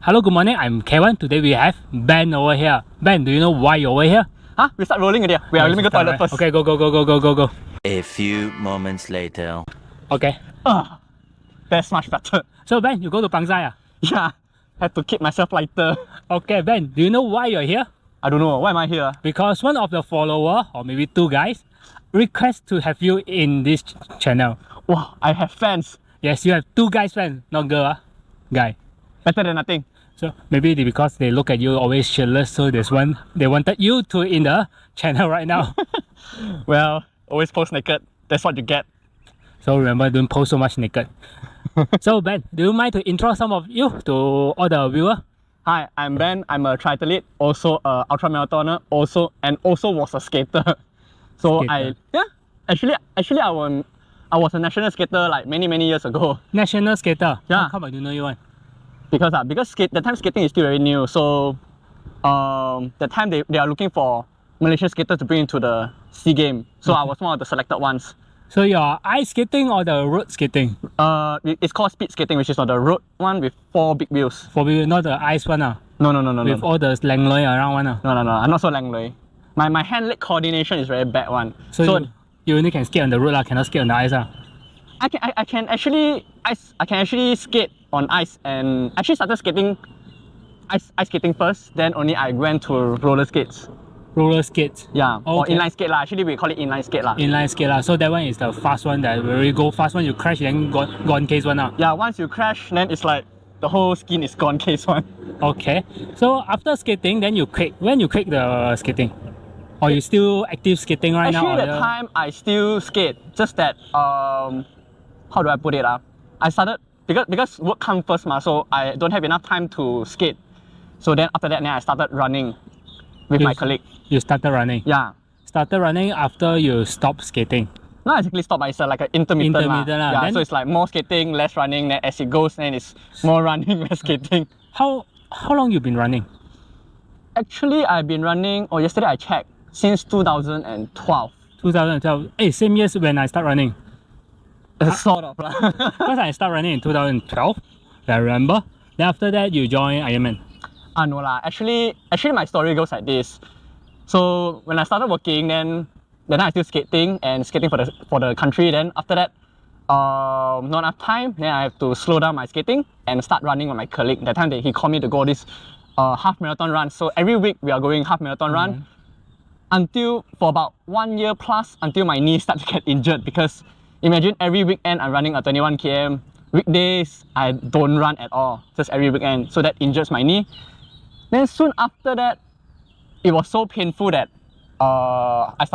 Hello, good morning. I'm Kevin. Today we have Ben over here. Ben, do you know why you're over here? Huh? We start rolling already. Wait, let me go toilet first. Okay, go. A few moments later. Okay. That's much better. So Ben, you go to Pangsai? Yeah, have to keep myself lighter. Okay, Ben, do you know why you're here? I don't know. Why am I here? Because one of the follower, or maybe two guys, request to have you in this channel. Wow, I have fans. Yes, you have two guys fans, not girl, guy. Better than nothing. So maybe because they look at you always shirtless, so there's one they wanted you to in the channel right now. Well, always post naked. That's what you get. So remember, don't post so much naked. So Ben, do you mind to intro some of you to all the viewers? Hi, I'm Ben. I'm a triathlete, also a ultramarathoner, also was a skater. So Skater. actually I was a national skater like many years ago. National skater. Yeah. How come I don't know you one? Because the time skating is still very new. So the time they are looking for Malaysian skaters to bring into the SEA Games. So I was one of the selected ones. So you're ice skating or the road skating? It's called speed skating, which is on the road one with 4 big wheels. For you, not the ice one. No. With all the lang loi around one. No. I'm not so lang loi. My hand-leg coordination is very bad one. So you only can skate on the road, cannot skate on the ice. I can actually skate on ice, and actually started skating ice skating first. Then only I went to roller skates. Roller skates. Yeah, or Okay. inline skate lah. Actually we call it inline skate lah. Inline skate. So that one is the fast one that where you go fast one, you crash then gone case one. Yeah, once you crash, then it's like the whole skin is gone case one. Okay. So after skating, then you quit. When you quit the skating? Or you still active skating right now? Actually, that time I still skate. Just that how do I put it? I started because work comes first so I don't have enough time to skate. So then after that, I started running with my colleague. You started running? Yeah. Started running after you stopped skating? Not exactly stop, but it's like an intermittent. Yeah, then, so it's like more skating, less running. Then as it goes, then it's more running, less skating. How long you been running? Actually, I've been running, yesterday I checked, since 2012. 2012. Hey, same years when I start running. Sort of. Because I start running in 2012, I remember. Then after that, you join Ironman. No lah. Actually my story goes like this. So when I started working, then I still skating for the country. Then after that, not enough time. Then I have to slow down my skating and start running with my colleague. That time he called me to go this half marathon run. So every week we are going half marathon run until for about 1 year plus until my knee started to get injured. Because imagine every weekend I'm running a 21 km. Weekdays I don't run at all, just every weekend. So that injures my knee. Then soon after that, it was so painful that I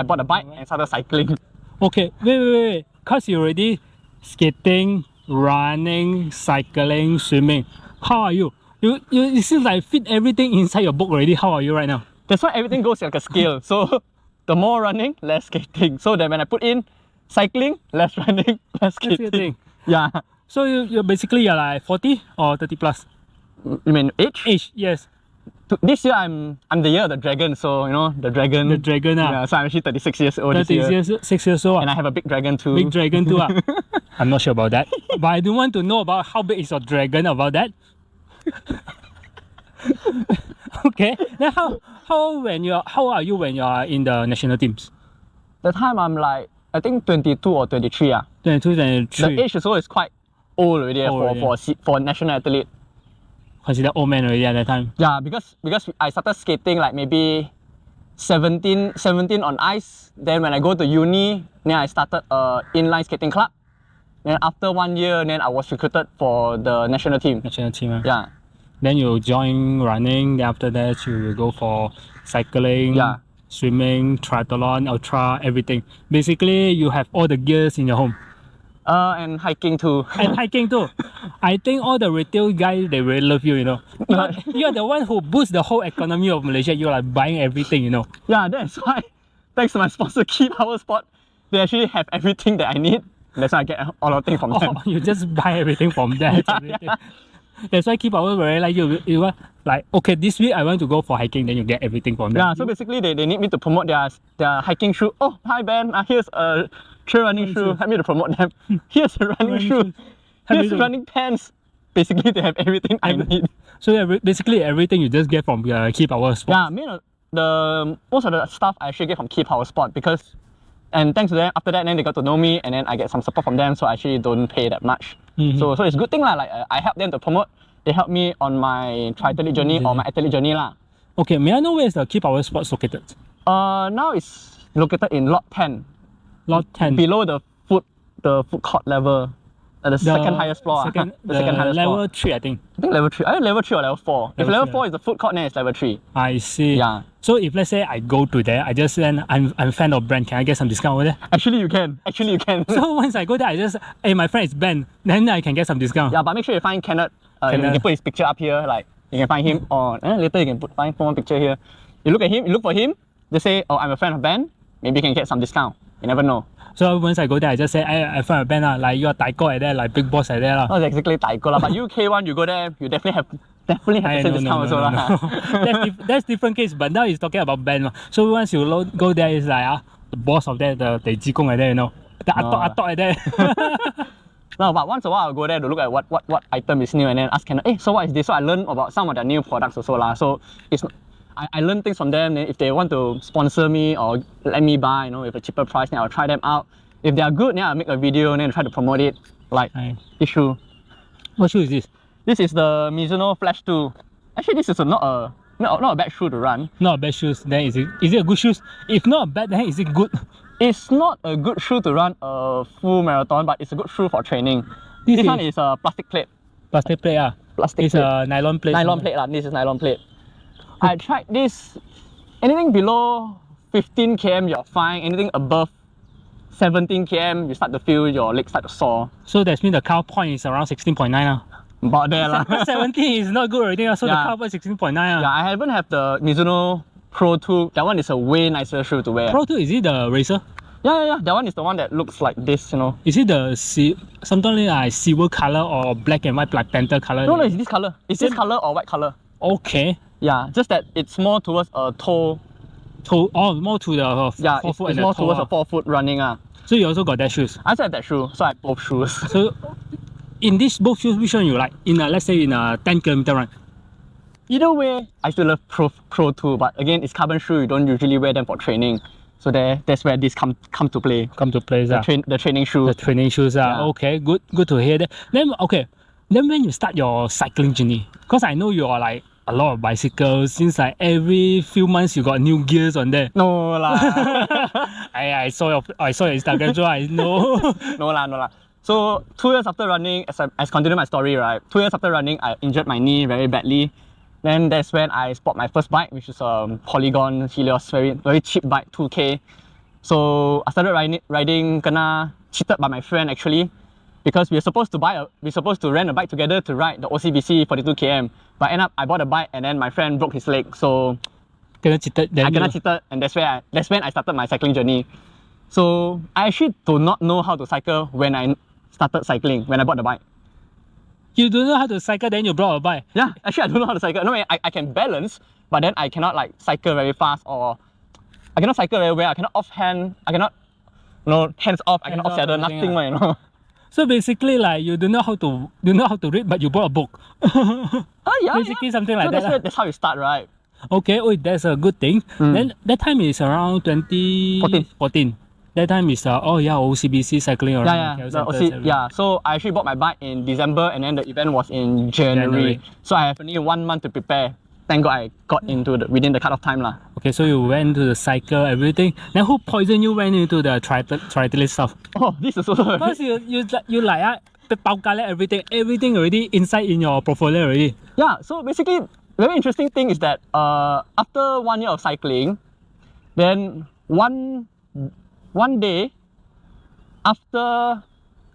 bought a bike and started cycling. Okay, wait. Because you already skating, running, cycling, swimming. How are you? It seems like fit everything inside your book already. How are you right now? That's why everything goes like a scale. So the more running, less skating. So then when I put in cycling, less running, less skating. Yeah. So you're like 40 or 30 plus? You mean age? Age, yes. This year I'm the year of the dragon, so you know the dragon. The dragon. Yeah, so I'm actually 36 years old this year. 6 years old. And I have a big dragon too. Big dragon too. I'm not sure about that. But I do want to know about how big is your dragon about that. Okay. Then how are you when you are in the national teams? The time I'm like I think 22 or 23. 22, 23. The age also is quite old already for national athlete. Considered old man already at that time. Yeah, because I started skating like maybe 17 on ice. Then when I go to uni, then I started inline skating club. Then after 1 year, then I was recruited for the national team. National team. Yeah. Then you join running. Then after that, you go for cycling, swimming, triathlon, ultra, everything. Basically, you have all the gears in your home. And hiking too. I think all the retail guys, they really love you, You're the one who boosts the whole economy of Malaysia. You're like buying everything, Yeah, that's why. Thanks to my sponsor, Keep Our Sport. They actually have everything that I need. That's why I get a lot of things from them. You just buy everything from there. Yeah. That's why Keep Our very like you. You are like, okay, this week I want to go for hiking, then you get everything from them. Yeah, so basically they need me to promote their hiking shoe. Oh, hi Ben, here's a trail running shoe. Help me to promote them. Here's a running shoe. Here's running pants. basically they have everything I need. So basically everything you just get from Key Power Sport. Yeah, I mean, the most of the stuff I actually get from Key Power Sport because, and thanks to them, after that, then they got to know me, and then I get some support from them, so I actually don't pay that much. So it's a good thing lah. Like I help them to promote. They help me on my triathlete journey or my athlete journey lah. Okay, may I know where is the Key Power Sports located? Now it's located in lot 10. Lot 10. Below the food court level. The second highest floor. The second highest level floor. 3, I think. I think level 3. I think level 3 or level 4. If level 4 is the food court, then it's level 3. I see. Yeah. So if let's say I go to there, I just then I'm a fan of brand, can I get some discount over there? Actually, you can. So once I go there, I just, hey, my friend is Ben, then I can get some discount. Yeah, but make sure you find Kenneth. You can put his picture up here. Like you can find him on. Later you can find one picture here. You look at him. You look for him. They say, oh, I'm a fan of Ben. Maybe you can get some discount. You never know. So once I go there, I just say, I'm fan of Ben, like you're Taiko at there, like big boss at there. Not exactly Taiko lah, but UK one, you go there, you definitely have the same discount also lah. That's different case, but now he's talking about Ben. So once you go there, it's like the boss of there, the Jikong at there, you know. The Atok at there. No, but once a while I'll go there to look at what item is new and then ask Kenneth, hey, so what is this? So I learn about some of their new products also lah. So I learn things from them. Then if they want to sponsor me or let me buy, you know, with a cheaper price, then I'll try them out. If they are good, then I'll make a video and then try to promote it. Like this shoe. What shoe is this? This is the Mizuno Flash 2. Actually, this is not a bad shoe to run. Not a bad shoes. Then is it a good shoes? If not bad, then is it good? It's not a good shoe to run a full marathon, but it's a good shoe for training. This one is a plastic plate. Plastic plate, Plastic it's plate. a nylon plate. Nylon plate lah. This is nylon plate. I tried this. Anything below 15 km, you're fine. Anything above 17 km, you start to feel your legs start to sore. So that means the cut point is around 16.9. About there lah. 17 is not good already, so the cut point is 16.9. Yeah, I haven't have the Mizuno Pro 2. That one is a way nicer shoe to wear. Pro 2, is it the Racer? Yeah. That one is the one that looks like this, you know. Is it the something like silver color or black and white Black Panther color? No, it's this color. It's this color or white color. Okay. Yeah, just that it's more towards a toe. More to the 4 foot it's and more the toe. towards a 4 foot running. So you also got that shoes? I also have that shoe, so I have both shoes. So in these both shoes, which one you like? Let's say in a 10 km run? Either way, I still love Pro 2, but again, it's carbon shoe. You don't usually wear them for training. So that's where this come to play. The training shoe. The training shoes. Okay, good to hear that. Then when you start your cycling journey, because I know you are like a lot of bicycles, since like every few months you got new gears on there. No lah. I saw your Instagram, so I know. No lah. So 2 years after running, as I continue my story, right? 2 years after running, I injured my knee very badly. Then that's when I bought my first bike, which is a Polygon Helios, very cheap bike, 2K. So I started riding, kena cheated by my friend actually, because we were supposed to rent a bike together to ride the OCBC 42 km. But end up I bought a bike and then my friend broke his leg, so I kena cheated, and that's when I started my cycling journey. So I actually do not know how to cycle when I started cycling, when I bought the bike. You don't know how to cycle, then you brought a bike? Yeah, actually I don't know how to cycle. No, I can balance, but then I cannot like cycle very fast, or I cannot cycle very well. I cannot offhand. I cannot, hands off. I cannot off saddle. Nothing, you know. So basically, like you don't know how to read, but you bought a book. Yeah. Basically, something like that. That's how you start, right? Okay, that's a good thing. Then that time is around 2014. That time is OCBC cycling around. So I actually bought my bike in December, and then the event was in January. So I have only 1 month to prepare. Thank God I got within the cut-off time lah. Okay, so you went to the cycle, everything. Then who poisoned you went into the triathlete stuff? Oh, this is also because you like everything already inside in your portfolio already. Yeah. So basically, very interesting thing is that after 1 year of cycling, then one day after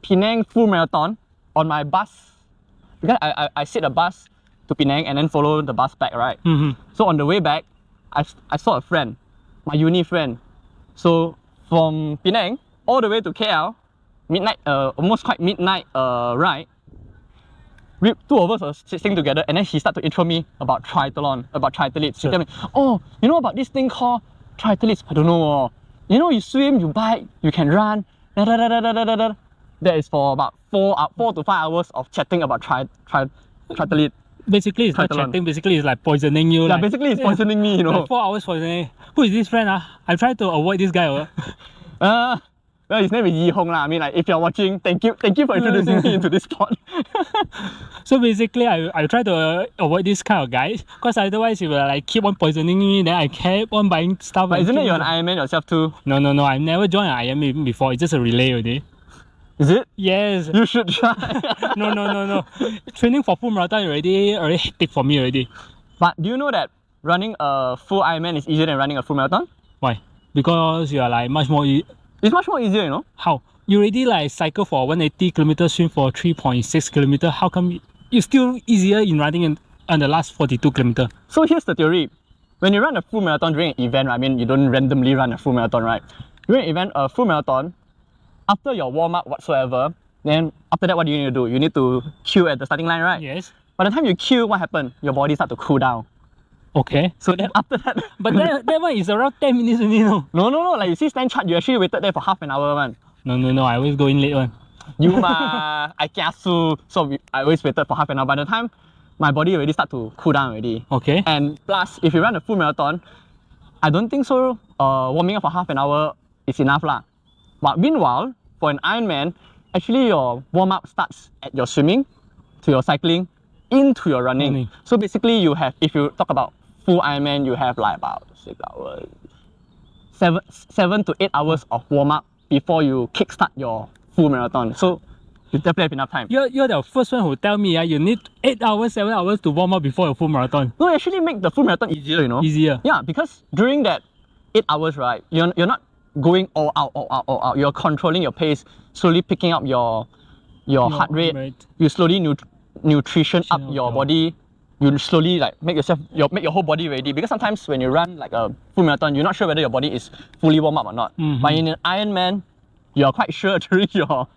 Penang full marathon on my bus, because I sit a bus to Penang and then follow the bus back, right? So on the way back, I saw a friend, my uni friend. So from Penang all the way to KL, midnight, almost quite midnight ride. We two of us were sitting together, and then he started to intro me about triathlon, about triathletes. He tell me, oh, you know about this thing called triathletes? I don't know. You know, you swim, you bike, you can run. that is for about 4 to 5 hours of chatting about triathlete. Basically, it's not Triathlon. chatting. Basically, it's like poisoning you. Yeah, like, basically it's poisoning me, you know. Like 4 hours poisoning. Who is this friend? I try to avoid this guy. Well, his name is Yi Hong lah. I mean, like, if you're watching, thank you for introducing me into this sport. So basically, I try to avoid this kind of guys because otherwise, he will like keep on poisoning me. Then I keep on buying stuff. But and isn't it keep you're an on- Ironman yourself too? No. I never joined an Ironman before. It's just a relay already. Is it? Yes. You should try. No. Training for full marathon already hectic for me already. But do you know that running a full Ironman is easier than running a full marathon? Why? Because you are like much more. It's much more easier, you know. How? You already like cycle for 180 kilometers, swim for 3.6 kilometers. How come you still easier in running on the last 42 kilometers? So here's the theory. When you run a full marathon during an event, right? I mean, you don't randomly run a full marathon, right? During an event, a full marathon, after your warm-up whatsoever, then after that, what do you need to do? You need to queue at the starting line, right? Yes. By the time you queue, what happened? Your body start to cool down. Okay. So then after that... But that one is around 10 minutes only, no? No. Like you see stand chart, you actually waited there for half an hour, man. No. I always go in late one. You ma, I kiasu. So I always waited for half an hour. By the time, my body already start to cool down already. Okay. And plus, if you run a full marathon, I don't think so. Warming up for half an hour is enough lah. But meanwhile, for an Ironman, actually your warm up starts at your swimming, to your cycling, into your running. So basically, you have, if you talk about full Ironman, you have like about 6 hours, 7 to 8 hours of warm up before you kickstart your full marathon. So you definitely have enough time. You're the first one who tell me you need 8 hours, 7 hours to warm up before your full marathon. No, actually make the full marathon easier, you know. Easier. Yeah, because during that 8 hours, right, you're not going all out. You're controlling your pace, slowly picking up your heart rate. You slowly nutrition up your body. You slowly like make your whole body ready, because sometimes when you run like a full marathon, you're not sure whether your body is fully warm up or not. But in an Ironman, you're quite sure during your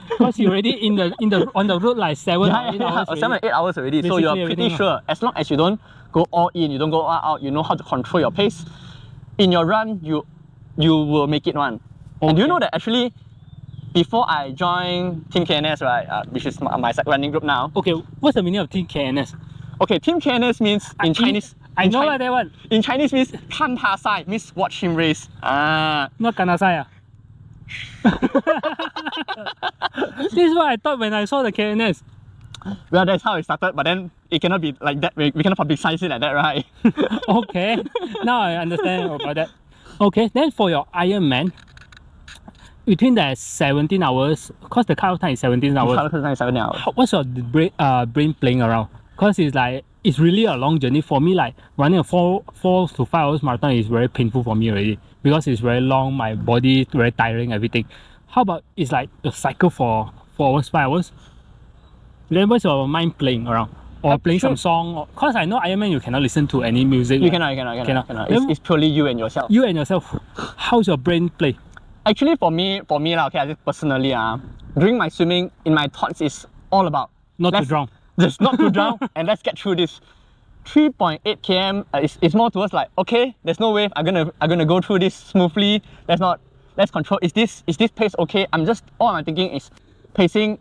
because you're already on the road like 7 or 8 hours. 7 or 8 hours already. So Basically you're pretty everything, sure, as long as you don't go all in, you don't go all out, you know how to control your pace. In your run, you will make it one. And do you know that actually, before I joined Team KNS, right, which is my running group now. Okay, what's the meaning of Team KNS? Okay, Team KNS means in Chinese. I know that one. In Chinese means 看他赛, means watch him race. Not Kanasai. This is what I thought when I saw the KNS. Well, that's how it started, but then it cannot be like that. We cannot publicize it like that, right? Okay, now I understand about that. Okay, then for your Ironman, between the 17 hours, because the cut-off time is 17 hours, 7 hours. what's your brain playing around? Because it's really a long journey for me. Like running a 4 to 5 hours marathon is very painful for me already, because it's very long, my body very tiring, everything. How about it's like a cycle for 4 hours, 5 hours? Then what's your mind playing around? Or playing some song? Because I know Ironman you cannot listen to any music. You cannot. It's purely you and yourself. You and yourself. How's your brain play? Actually, for me, okay, I just personally, during my swimming, in my thoughts is all about Not to drown. Just not to drown, and let's get through this. 3.8 km is more towards like, okay, there's no wave. I'm gonna go through this smoothly. Let's control. Is this pace okay? All I'm thinking is pacing.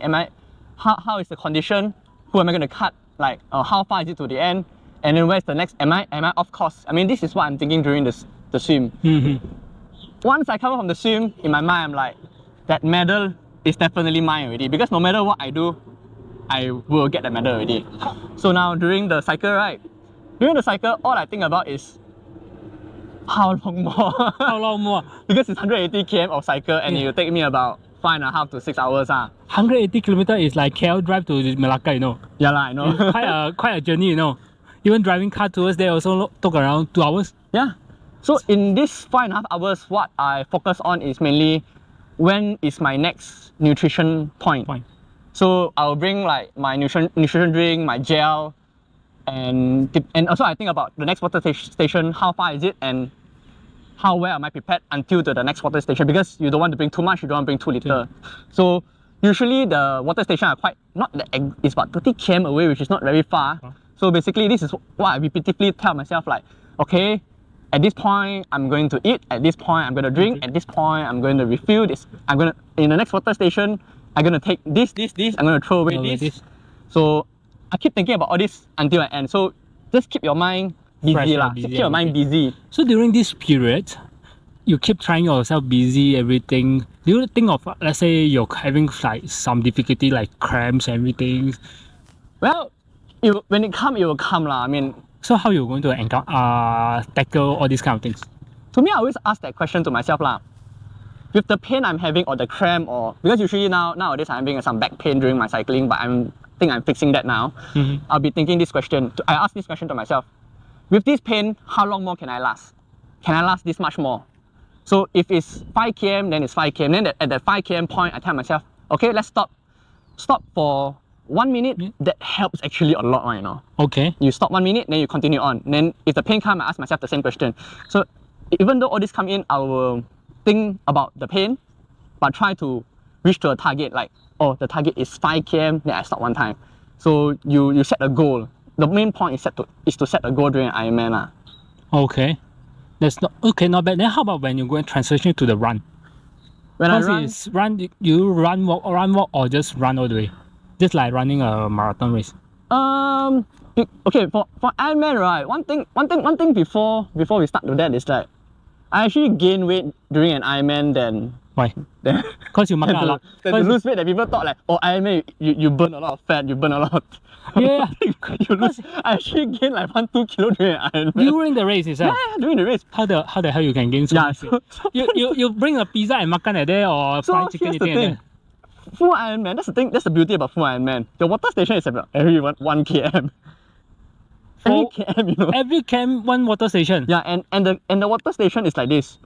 How is the condition? Who am I gonna cut? Like, how far is it to the end? And then where's the next? Am I off course? I mean, this is what I'm thinking during the swim. Once I come out from the swim, in my mind, I'm like, that medal is definitely mine already, because no matter what I do, I will get the medal already. So now during the cycle, right? During the cycle, all I think about is how long more? How long more? Because it's 180 km of cycle, and it will take me about 5.5 to 6 hours. 180 kilometers is like KL drive to Malacca, you know. Yeah, I know. quite a journey, you know. Even driving car towards there also took around 2 hours. Yeah. So in this 5.5 hours, what I focus on is mainly when is my next nutrition point. So I'll bring like my nutrition drink, my gel, and also I think about the next water station, how far is it, and how well am I prepared until the next water station, because you don't want to bring too much, you don't want to bring too little. So usually the water station are it's about 30 km away, which is not very far. So basically this is what I repeatedly tell myself, like, okay, at this point I'm going to eat, at this point I'm going to drink, at this point I'm going to refill this, in the next water station I'm gonna take this, I'm gonna throw away Throw away this. So I keep thinking about all this until I end. So just keep your mind busy Fresh, lah. busy, Keep your mind busy. So during this period, you keep trying yourself busy, everything. Do you think of, let's say, you're having like some difficulty, like cramps, everything? Well, when it come, it will come lah. I mean, So how you're going to tackle all these kind of things? to me, I always ask that question to myself lah. With the pain I'm having or the cramp or because usually nowadays I'm having some back pain during my cycling, but I'm fixing that now. I'll be thinking this question. I ask this question to myself. With this pain, how long more can I last? Can I last this much more? So if it's 5 km, then it's 5 km. Then at that 5 km point, I tell myself, okay, let's stop. Stop for 1 minute. That helps actually a lot, you know. Okay. You stop 1 minute, then you continue on. Then if the pain comes, I ask myself the same question. So even though all this come in, I will think about the pain, but try to reach to a target. Like, oh, the target is 5 km, then I stop one time. So you set a goal. The main point is to set a goal during Ironman lah. Okay. That's not okay. Not bad. Then how about when you go and transition to the run? When I Because run, it's run, you run, walk, or just run all the way, just like running a marathon race. okay, for Ironman, right? One thing before we start to that is that I actually gain weight during an Ironman than Why? Because you makan a lot. to lose weight that people thought like, oh, Ironman, you burn a lot of fat, you burn a lot. Yeah. You lose. I actually gained like 1-2 kilo during an Ironman. During the race itself. Yeah, during the race. How the hell you can gain so Yeah, much weight? You bring a pizza and makan at there or fried chicken here's the eating at thing. there. Full Ironman, that's the thing. That's the beauty about full Ironman. The water station is about every 1 km. Every km, you know. Every camp, one water station. Yeah, and the water station is like this.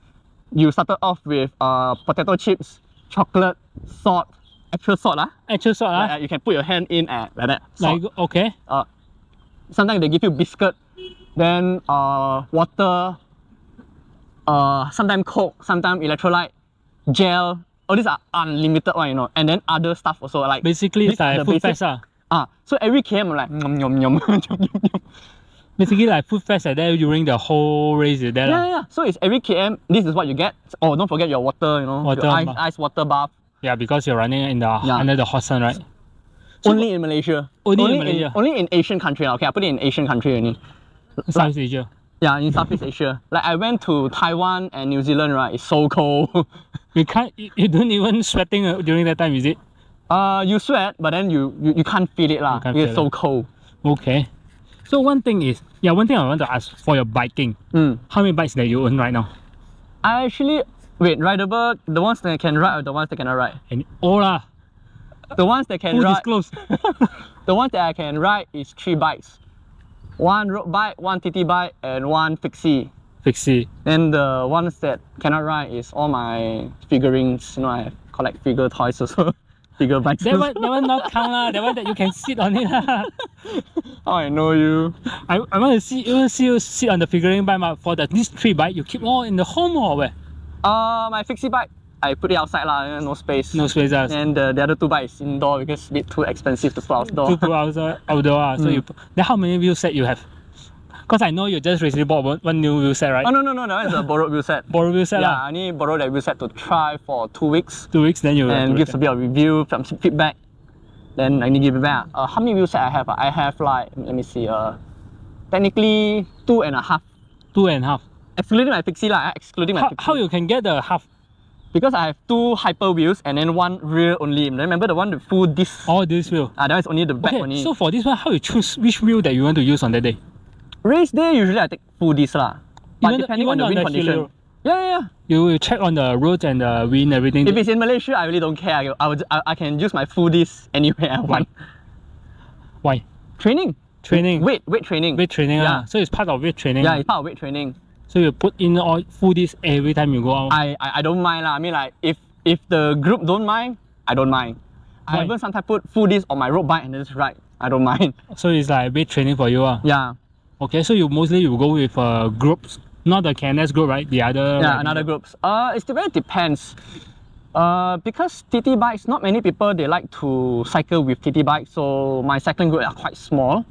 You started off with potato chips, chocolate, salt, actual salt Actual salt, Like, you can put your hand in like that. Salt. like okay. Sometimes they give you biscuit, then water, sometimes Coke, sometimes electrolyte, gel. All these are unlimited one, you know. And then other stuff also like Basically, it's these are like the food basic- fest. So every km I'm like yum yum yum. Basically, like food fest at there during the whole race. There, Yeah. So it's every km. This is what you get. Oh, don't forget your water. You know, Water your bath. ice water bath. Yeah, because you're running in the under the hot sun, right? Only in Malaysia. Only in Malaysia. Only in Asian country. Okay, I put it in Asian country only. Southeast Asia. Yeah, in Southeast Asia. Like I went to Taiwan and New Zealand, right? It's so cold. You can't. You don't even sweating during that time, is it? You sweat, but then you can't feel it lah. can't It's feel so it. cold. Okay. So one thing I want to ask for your biking. How many bikes that you own right now? I actually rideable. The ones that can ride or the ones that cannot ride. And all lah. The ones that can Full ride. disclose. The ones that I can ride is 3 bikes. 1 road bike, 1 TT bike, and 1 fixie. Fixie. Then the ones that cannot ride is all my figurines. You know, I collect figure toys also. Figure bikes. That one not count lah. That one that you can sit on it lah. How I know you? I want to see you sit on the figurine bike, but for these 3 bike, you keep all in the home or where? My fixie bike, I put it outside lah. No space. No space. And the other 2 bikes indoor because it's a bit too expensive to put outdoor. To put outdoor. So then how many wheel set you have? Because I know you just recently bought one new wheel set, right? Oh no, that one is a borrowed wheel set. Borrow wheel set Yeah, lah. I only borrowed that wheel set to try for 2 weeks 2 weeks, then you and gives a bit of review, some feedback. Then I need to give it back. How many wheel set I have? I have like, let me see, technically 2.5. 2.5. Excluding my fixie lah, excluding my fixie. How you can get the half? Because I have 2 hyper wheels and then 1 rear only. Remember the one with full disc? All this wheel. That one is only the back Okay, only. so for this one, how you choose which wheel that you want to use on that day? Race day, usually I take full disc lah. But Even- depending on even the on wind the condition. hilly road? Yeah. You will check on the roads and the wind, everything. If it's in Malaysia, I really don't care. I can use my full disc anywhere I want. Why? Training. Training. Weight training. Weight training. Yeah. So it's part of weight training. Yeah, it's part of weight training. So you put in all full this every time you go out. I don't mind lah. I mean like if the group don't mind, I don't mind. Why? I even sometimes put full disc on my road bike and then just ride. I don't mind. So it's like weight training for you. Yeah. Okay, so you mostly go with groups, not the KNS group, right? The other. Yeah, another groups. It very depends. Because TT bikes, not many people they like to cycle with TT bikes. So my cycling group are quite small.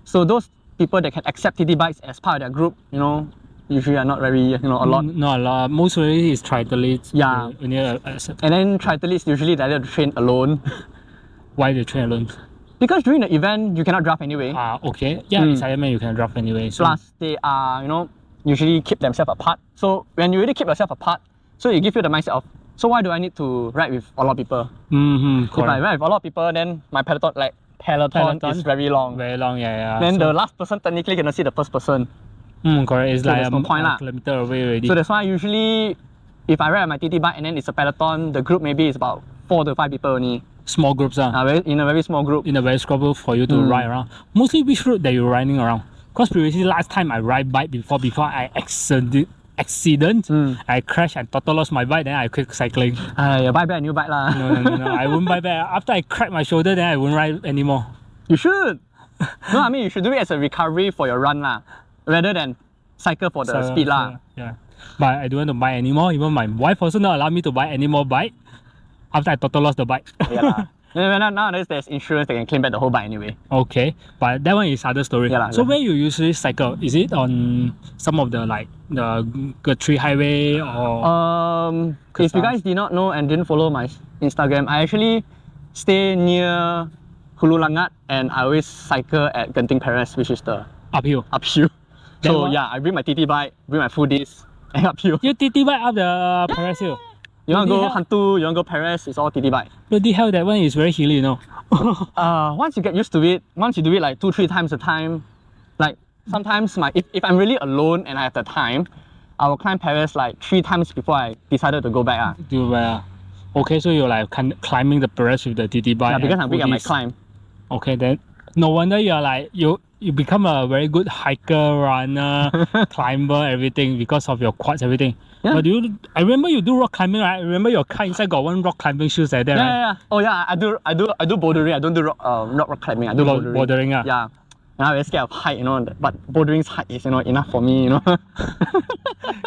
So those people that can accept TT bikes as part of their group, you know, usually are not very, a lot. Not a lot. Most really is triathletes. Yeah. And then triathletes usually they like to train alone. Why they train alone? Because during the event, you cannot draft anyway. Okay. Yeah, it's Ironman, you can draft anyway. So. Plus, they are, usually keep themselves apart. So when you really keep yourself apart, so it gives you the mindset of, so why do I need to ride with a lot of people? If I ride with a lot of people, then my peloton is very long. Very long, yeah. Then the last person technically cannot see the first person. Correct. It's So like there's no point a kilometer away already. So that's why usually, if I ride my TT bike and then it's a peloton, the group maybe is about 4 to 5 people only. Small groups, in a very small group. In a very small group for you to ride around. Mostly which route that you're riding around? Because previously last time I ride bike before I accident, I crashed and total lost my bike, then I quit cycling. You buy back a new bike lah. No, I won't buy back. After I cracked my shoulder, then I won't ride anymore. You should. No, I mean you should do it as a recovery for your run lah, rather than cycle for the speed lah. Yeah. But I don't want to buy anymore. Even my wife also not allow me to buy any more bike after I total lost the bike. Yeah. Nowadays there's insurance that can claim back the whole bike anyway. Okay, but that one is other story. Yeah, so where you usually cycle? Is it on some of the Tree Highway or? If you guys did not know and didn't follow my Instagram, I actually stay near Hulu Langat and I always cycle at Genting Paris, which is the uphill. So yeah, I bring my TT bike, bring my full disc, and uphill. You TT bike up the Paris hill? You want to go Hantu, you want to go Paris, it's all TT bike. Bloody hell, that one is very hilly, Once you get used to it, once you do it like 2-3 times a time, like sometimes if I'm really alone and I have the time, I will climb Paris like 3 times before I decided to go back. Okay, so you're like climbing the Paris with the TT bike. Yeah, because I'm weak at my climb. Okay, then no wonder you're like you become a very good hiker, runner, climber, everything because of your quads, everything. Yeah. But I remember you do rock climbing, right? I remember your car inside got one rock climbing shoes like that, right? Yeah. Oh yeah, I do bouldering. I don't do rock climbing. I do bouldering. Yeah. And I'm very scared of height, but bouldering's height is, enough for me,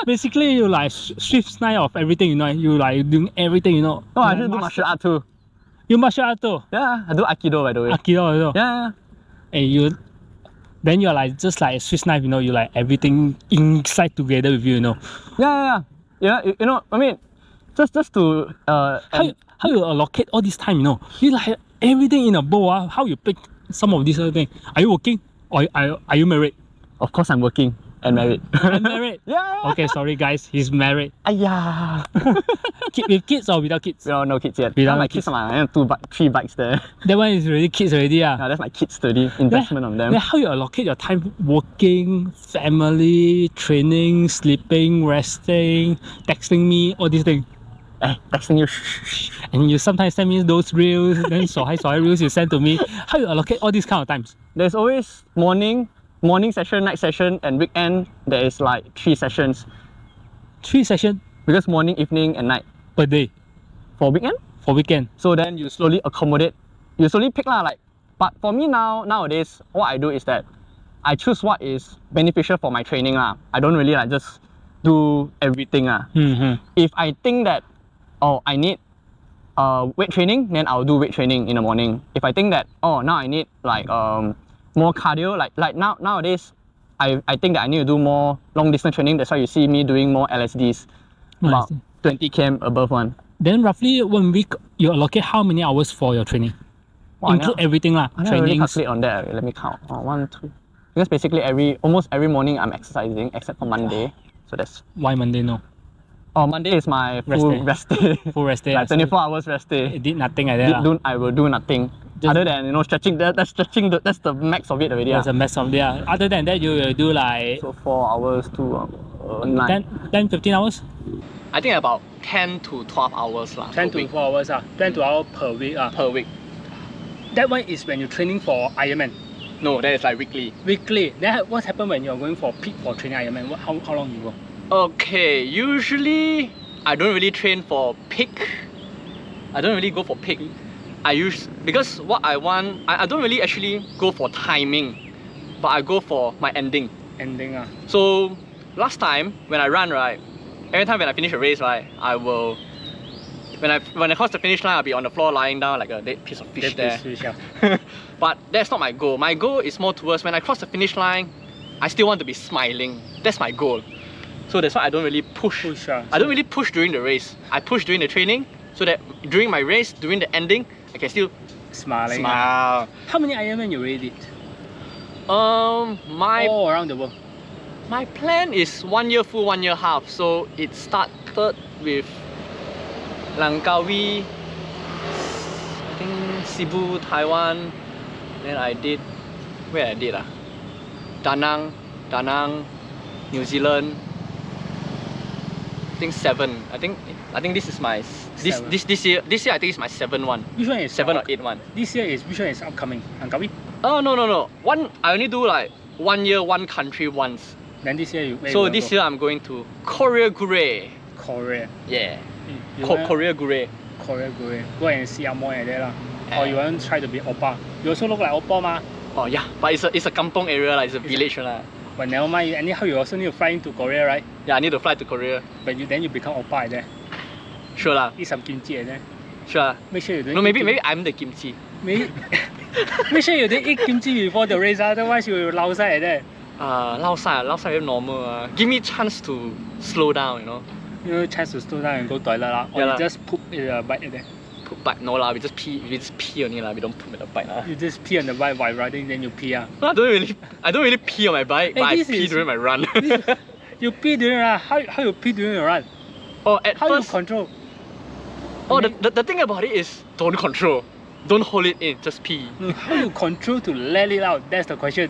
Basically, you like swift snide of everything, You like doing everything, Oh, I do martial art too. You martial art too? Yeah, I do Aikido, by the way. Aikido also? Yeah. Hey, then you're like just like a Swiss knife, you like everything inside together with you, Yeah. I mean, just to how you allocate all this time, You like everything in a bowl. How you pick some of these other things? Are you working or are you married? Of course, I'm working and married. I'm married. Yeah. Okay, sorry guys, he's married. Ayah. With kids or without kids? No kids yet. Without my kids are I have 3 bikes there. That one is really kids already. Yeah, that's my kids study investment on them. Then how you allocate your time? Working, family, training, sleeping, resting, texting me, all these things. Texting you. And you sometimes send me those reels, then so high reels you send to me. How you allocate all these kind of times? There's always morning session, night session, and weekend. There is like 3 sessions. 3 sessions? Because morning, evening, and night. Per day? For weekend? For weekend. So then you slowly accommodate. You slowly pick But for me nowadays, what I do is that I choose what is beneficial for my training I don't really just do everything If I think that I need weight training, then I'll do weight training in the morning. If I think that now I need more cardio, like nowadays I think that I need to do more long distance training. That's why you see me doing more LSDs, about 20 km above one. Then roughly 1 week you allocate how many hours for your training? Include everything I never really calculate on that. Let me count. 1, 2. Because basically almost every morning I'm exercising except for Monday. So that's why Monday no. Monday is my full rest day. Full rest day. Like 24 hours rest day. Did nothing like that. I will do nothing. Other than stretching. That's stretching. That's the max of it already. That's the max of it. Other than that, you will do like. So 4 hours to 9. 10-15 hours. I think about 10 to 12 hours 10 to 12 hours 10 to 12 hours per week Per week. That one is when you're training for Ironman. No, that is like weekly. Weekly. Then what happens when you're going for peak for training Ironman? How long you go? Okay, usually I don't really train for peak. I don't really go for peak. Because what I want, I don't really actually go for timing, but I go for my ending. So last time when I run, right, every time when I finish a race, right, I will, when I cross the finish line, I'll be on the floor lying down like a dead piece of fish there. But that's not my goal. My goal is more towards when I cross the finish line, I still want to be smiling. That's my goal. So that's why I don't really push. Push, I don't really push during the race. I push during the training so that during my race, during the ending, I can still Smiling. smile. How many Ironman you already did? My All around the world. my plan is 1 year full, 1 year half. So it started with Langkawi, I think Cebu, Taiwan. Then I did, where I did Da Nang, New Zealand. I think 7. I think this is my this year I think it's my 7th one. Which one is 7 or 8 one. This year is which one is upcoming? Langkawi? Oh no. I only do like 1 year, 1 country once. Then this year where So you this go? year I'm going to Korea Gure. Korea. Yeah. You want Korea Gure. Korea go and see Amoy like that lah. Or you want to try to be oppa? You also look like oppa ma. Oh yeah, but it's a kampong area, like, it's a village lah. But never mind. Anyhow, you also need to fly into Korea, right? Yeah, I need to fly to Korea. But then you become oppa like that. Sure lah. Eat some kimchi like that. Sure lah. Make sure you don't. No, eat maybe I'm the kimchi. Maybe. Make sure you don't eat kimchi before the race, otherwise you will lao sai like that. Lao sai very normal. Give me chance to slow down, you know. You know, chance to slow down and go toilet lah. Or Yeah you lah. just poop in the bike like that. Poop bike, no lah. We just pee only lah. We don't poop at the bike lah. You just pee on the bike while riding, then you pee ah. No, I don't really pee on my bike, Hey, but I this pee is- during my run. You pee during a run. How you pee during a run? Oh, at How first. you control? Oh, the thing about it is don't control. Don't hold it in, just pee. How you control to let it out? That's the question.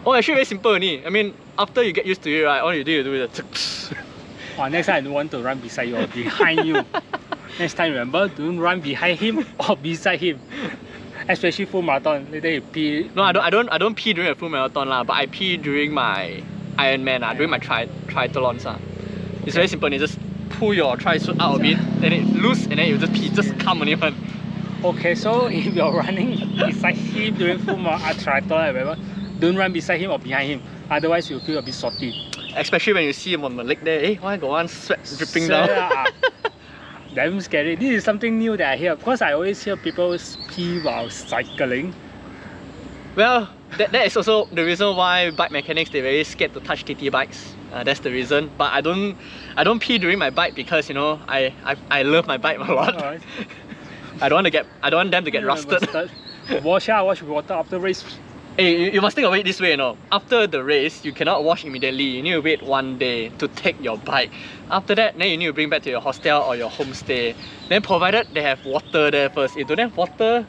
Oh, actually very simple only. I mean, after you get used to it, right, all you do is the Oh, next time I don't want to run beside you or behind you. Next time remember, don't run behind him or beside him. Especially full marathon. Later you pee. No, I don't pee during a full marathon lah, but I pee during my Ironman lah, during my triathlons lah. It's very simple. You just pull your tri suit out of it, then it loose, and then you just pee, just come on it one. Okay, so if you're running beside him during full triathlon, remember, don't run beside him or behind him. Otherwise you feel a bit salty. Especially when you see him on the leg there. Eh, why got one sweat dripping So, down? damn scary. This is something new that I hear. Because I always hear people pee while cycling. Well, that is also the reason why bike mechanics, they're very scared to touch TT bikes. That's the reason. But I don't pee during my bike because, you know, I love my bike a lot. Alright. I don't want them to get rusted. Wash with water after race. Hey, you must think of it this way, you know. After the race, you cannot wash immediately. You need to wait 1 day to take your bike. After that, then you need to bring back to your hostel or your homestay. Then provided they have water there first. If you don't have water,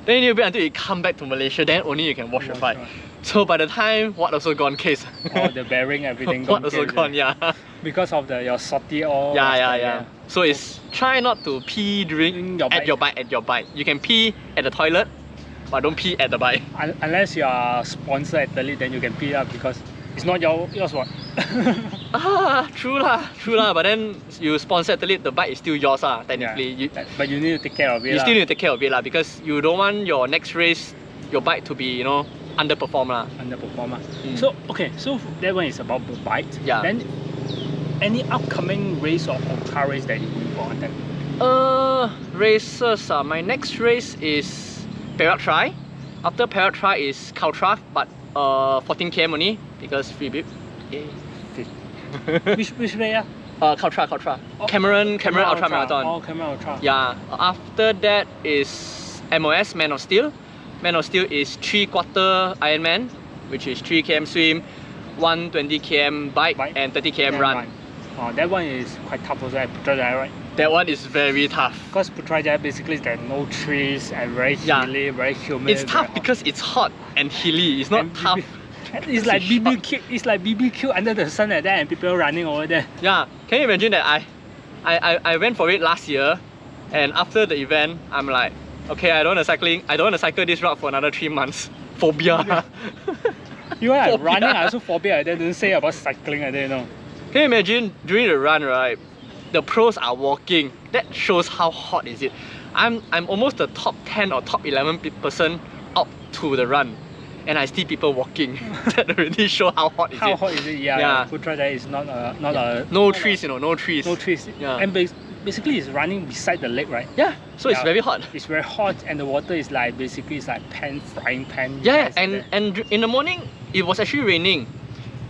then you need to wait until you come back to Malaysia. Then only you can wash your bike. So by the time, what also gone case? All the bearing, everything What gone. also case, gone, yeah. Because of your salty oil. Yeah. So it's try not to pee during at your bike. You can pee at the toilet, but don't pee at the bike. Unless you are sponsored athlete, then you can pee up because it's not yours what. True lah. But then you sponsor athlete, the bike is still yours technically. But you need to take care of it. You still need to take care of it because you don't want your next race, your bike to be, you know, underperform lah. Underperform. So that one is about the bike. Yeah. Then any upcoming race or ultra race that you going for then? Races. My next race is Perak Tri. After Perak Tri is Caltra, but 14 km only because free bib. Yeah. which race? Caltra. Cameron Ultra Marathon. Oh, Cameron Ultra. Yeah. After that is MOS, Man of Steel. Man of Steel is 3/4 Ironman, which is 3 km swim, 120 km bike, and 30 km run. Oh, that one is quite tough also at Putrajaya, right? That one is very tough. Because Putrajaya basically there are no trees and very hilly, very humid. It's tough because it's hot and hilly. It's not tough. It's like BBQ. It's like BBQ under the sun like that, and people running over there. Yeah, can you imagine that I went for it last year, and after the event, I'm like, okay, I don't want to cycle this route for another 3 months. Phobia. You know, like Phobia. running, I also phobia like that. Don't say about cycling like that, you know. Can you imagine during the run, right? The pros are walking. That shows how hot is it. I'm almost the top 10 or top 11 person up to the run, and I see people walking. That already show how hot is it. How hot is it? Yeah. Putrajaya is not a no trees, you know, no trees. No trees. Yeah. And basically it's running beside the lake, right? Yeah. So it's Yeah. very hot. It's very hot, and the water is like basically it's like frying pan. Yeah, Yes, there. and in the morning it was actually raining.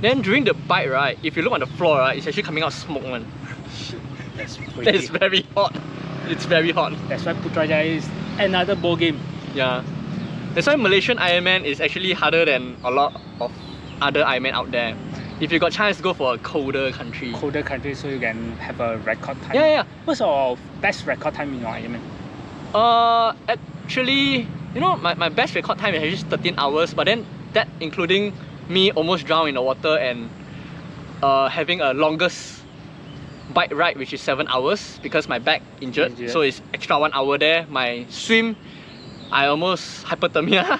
Then during the bite, right, if you look on the floor, right, it's actually coming out smoke, man. That's pretty. That is very hot. It's very hot. That's why Putrajaya is another ball game. Yeah. That's why Malaysian Ironman is actually harder than a lot of other Ironman out there. If you got chance to go for a colder country. Colder country, so you can have a record time. Yeah. What's your best record time in your Ironman? Actually, you know, my best record time is just 13 hours, but then that including me almost drowned in the water and having a longest bike ride, which is 7 hours because my back injured. So it's extra 1 hour there. My swim, I almost hypothermia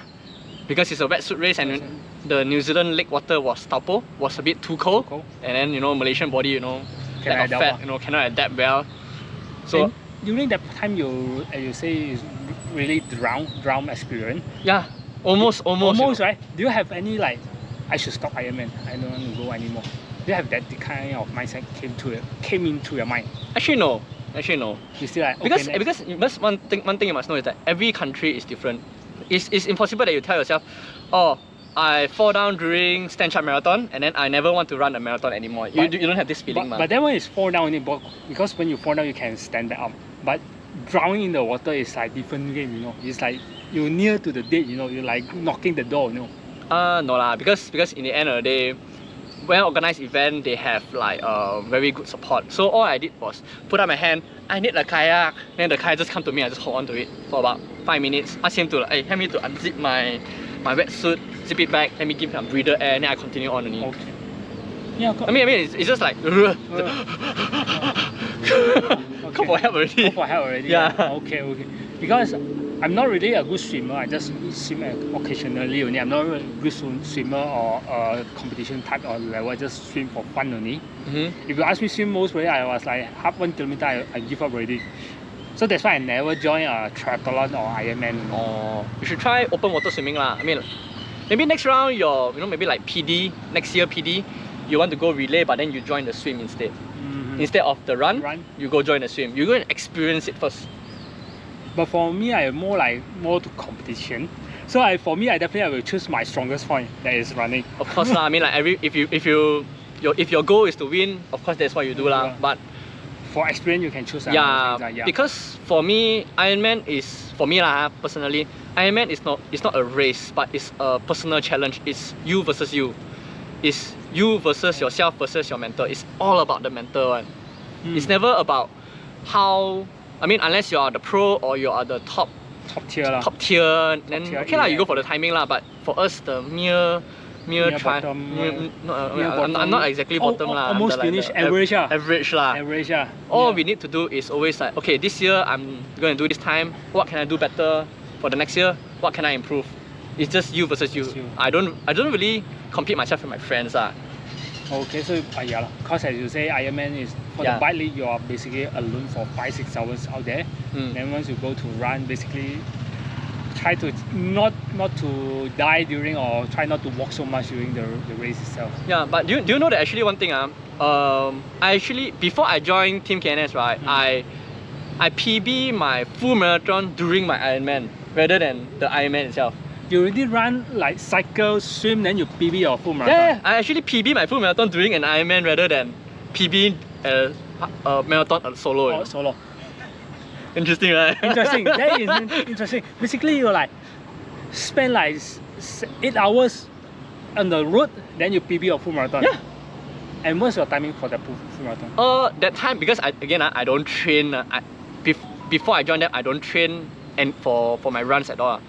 because it's a wetsuit race and the New Zealand lake water was taupo, was a bit too cold. And then, you know, Malaysian body, you know, lack of fat, you know, cannot adapt well. So and during that time, you say is really drown experience. Yeah, almost, you know. Right? Do you have any like, I should stop Ironman, I don't want to go anymore? Do you have that kind of mindset came into your mind? Actually no. You still like, okay, because one thing you must know is that every country is different. It's impossible that you tell yourself, oh, I fall down during Stand Chart Marathon and then I never want to run a marathon anymore. You don't have this feeling, man. But then when it's fall down, because when you fall down, you can stand back up. But drowning in the water is like different game, you know. It's like you're near to the dead, you know. You're like knocking the door, you know. No lah, because in the end of the day, well organized event, they have like very good support. So all I did was put up my hand, I need a kayak, then the kayak just come to me, I just hold on to it for about 5 minutes. Ask him to like, hey, help me to unzip my wetsuit, zip it back, let me give him a breather air, and then I continue on only. Okay. Yeah, I mean it's just like call for help already. Call for help already. Yeah. Okay. Because I'm not really a good swimmer. I just swim occasionally only. I'm not really a good swimmer or a competition type or level. I just swim for fun only. If you ask me swim most way, I was like half 1 kilometer. I give up already. So that's why I never join a triathlon or Ironman. Oh, you should try open water swimming lah. I mean, maybe next round maybe like PD next year PD. You want to go relay, but then you join the swim instead. Instead of the run, you go join the swim. You go and experience it first. But for me, I am more to competition. So I definitely will choose my strongest point, that is running. Of course lah. I mean, like if your goal is to win, of course that's what you do lah. But for experience, you can choose. Because for me, Ironman is personally. Ironman is not a race, but it's a personal challenge. It's you versus you. It's you versus yourself versus your mental. It's all about the mental one. It's never about how. I mean, unless you are the pro or you are the top tier, then okay lah, you go for the timing lah. But for us, the mere try, I'm not exactly bottom lah. Almost finish average lah. Average lah. All we need to do is always like, okay, this year I'm going to do this time. What can I do better for the next year? What can I improve? It's just you versus you. I don't really compete myself with my friends lah. Okay, so because as you say, Ironman is for the bike league, you are basically alone for 5-6 hours out there. Then once you go to run, basically try to not to die during or try not to walk so much during the race itself. Yeah, but do you know that actually one thing I actually before I joined Team KNS, right, I PB my full marathon during my Ironman rather than the Ironman itself. You already run like cycle, swim, then you PB your full marathon? Yeah, I actually PB my full marathon during an Ironman rather than PB a marathon solo. Oh, solo. Interesting, right? Interesting. That is interesting. Basically, you like spend like 8 hours on the road, then you PB your full marathon. Yeah. And what's your timing for the full marathon? That time, because I don't train. Before I joined them, I don't train and for my runs at all.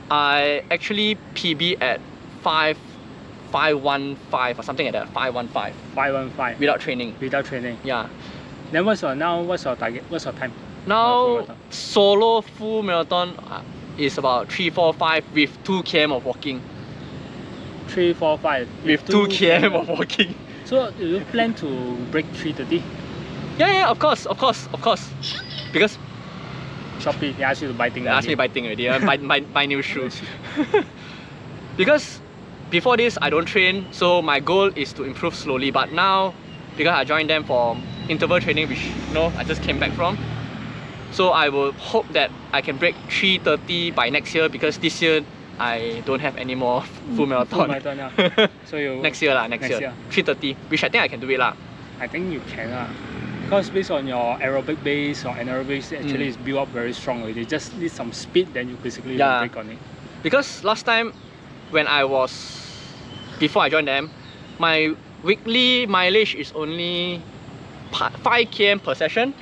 I actually PB at 5:15 or something like that. 5:15. 5:15. Without training. Without training. Yeah. Then what's your target? What's your time? Now solo full marathon is about 3:45 with 2 km of walking. 3:45 with 2 km of walking. So do you plan to break 3:30? Yeah, of course. Because Shopee, they asked you to buy things. They asked me to buy things already. buy new shoes. Because before this, I don't train, so my goal is to improve slowly. But now, because I joined them for interval training, which I just came back from, so I will hope that I can break 3:30 by next year. Because this year, I don't have any more full marathon. Marathon, yeah. So you Next year lah, next year. 3:30, which I think I can do it lah. I think you can because based on your aerobic base or anaerobic base, actually it's built up very strong already. Just need some speed, then you basically break on it. Because last time when before I joined them, my weekly mileage is only 5 km per session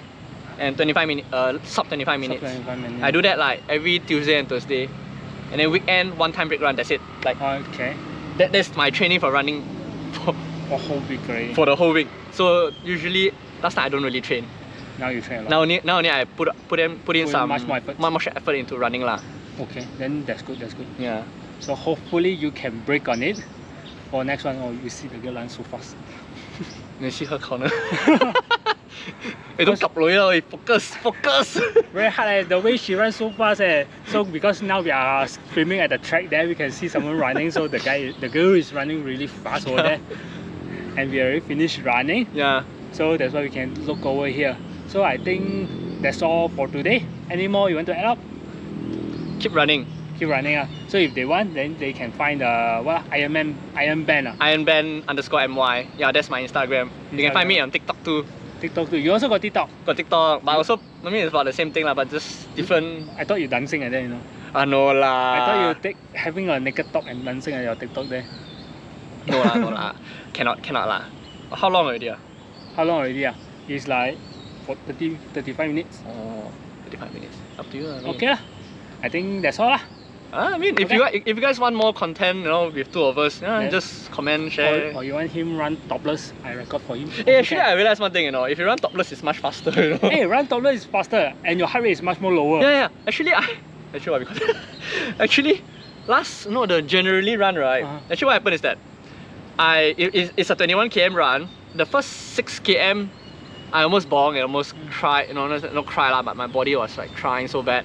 and 25 minutes, sub 25 minutes. Sub 25 minutes. I do that like every Tuesday and Thursday. And then weekend, one time break run, that's it. Like Okay. that's my training for running For whole week already. for the whole week. So usually last time I don't really train. Now you train a lot. Now only I put in some much more effort. much effort into running lah. Okay, then that's good, that's good. Yeah. So hopefully you can break on it. For next one, you see the girl run so fast. You see her corner. Hey, don't cup loyal, focus. Very hard the way she runs so fast So because now we are filming at the track there, we can see someone running. So the girl is running really fast over there. And we already finished running. Yeah. So that's why we can look over here. So I think that's all for today. Any more you want to add up? Keep running. Keep running. So if they want, then they can find Ironman Band. Ironman_my. Yeah, that's my Instagram. You can find me on TikTok too. TikTok too. You also got TikTok? Got TikTok, but also I mean it's about the same thing lah, but just different. I thought you dancing and then No lah. I thought you having a naked top and dancing at your TikTok there. No lah. Cannot lah. How long already? How long already? It's like for 35 minutes. Oh, 35 minutes. Up to you. I mean. Okay lah. I think that's all lah. I mean, if you guys want more content, with two of us, just comment, share. Or you want him run topless, I record for him. Hey, actually, I realized one thing, if you run topless, it's much faster, Hey, run topless is faster and your heart rate is much more lower. Yeah. Actually, the generally run, right? Actually, what happened is that it's a 21 km run. The first 6 km, I almost bonked and almost cried. Not cry lah, but my body was like crying so bad.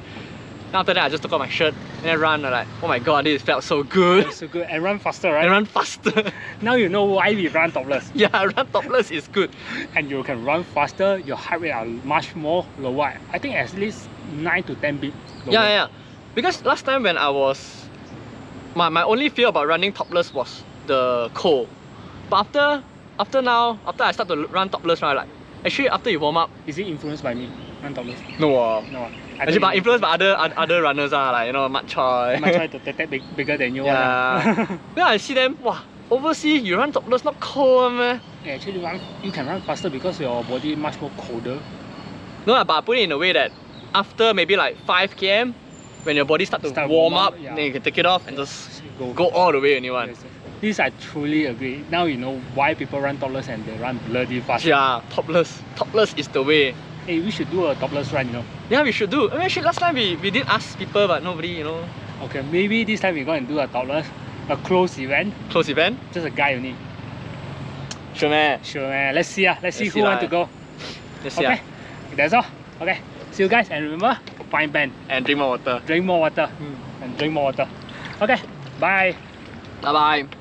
Then after that, I just took off my shirt and then run. I'm like, oh my god, this felt so good. It's so good and run faster, right? And run faster. Now you know why we run topless. Yeah, run topless is good. And you can run faster. Your heart rate are much more lower. I think at least 9 to 10 beats lower. Yeah. Because last time when I was, my only fear about running topless was the cold. But after I start to run topless, right, like actually after you warm up. Is it influenced by me? Run topless? No. Actually, but influenced by other runners like Mat Choi. Mat Choi to take bigger than you. Yeah. Then I see them, wow, overseas you run topless, not cold, man. Yeah, actually you can run faster because your body much more colder. No, but I put it in a way that after maybe like 5 km, when your body start to warm up, then you can take it off and just go all the way when you want. Yes. This I truly agree. Now you know why people run topless and they run bloody fast. Yeah, topless. Topless is the way. Hey, we should do a topless run, Yeah, we should do. I mean, actually, last time we did ask people, but nobody, Okay, maybe this time we're going to do a topless, a closed event. Close event? Just a guy only. Sure, man. Sure, man. Let's see who want to go. Let's see. Okay, that's all. Okay, see you guys and remember, find band. And drink more water. Drink more water. And drink more water. Okay, bye. Bye-bye.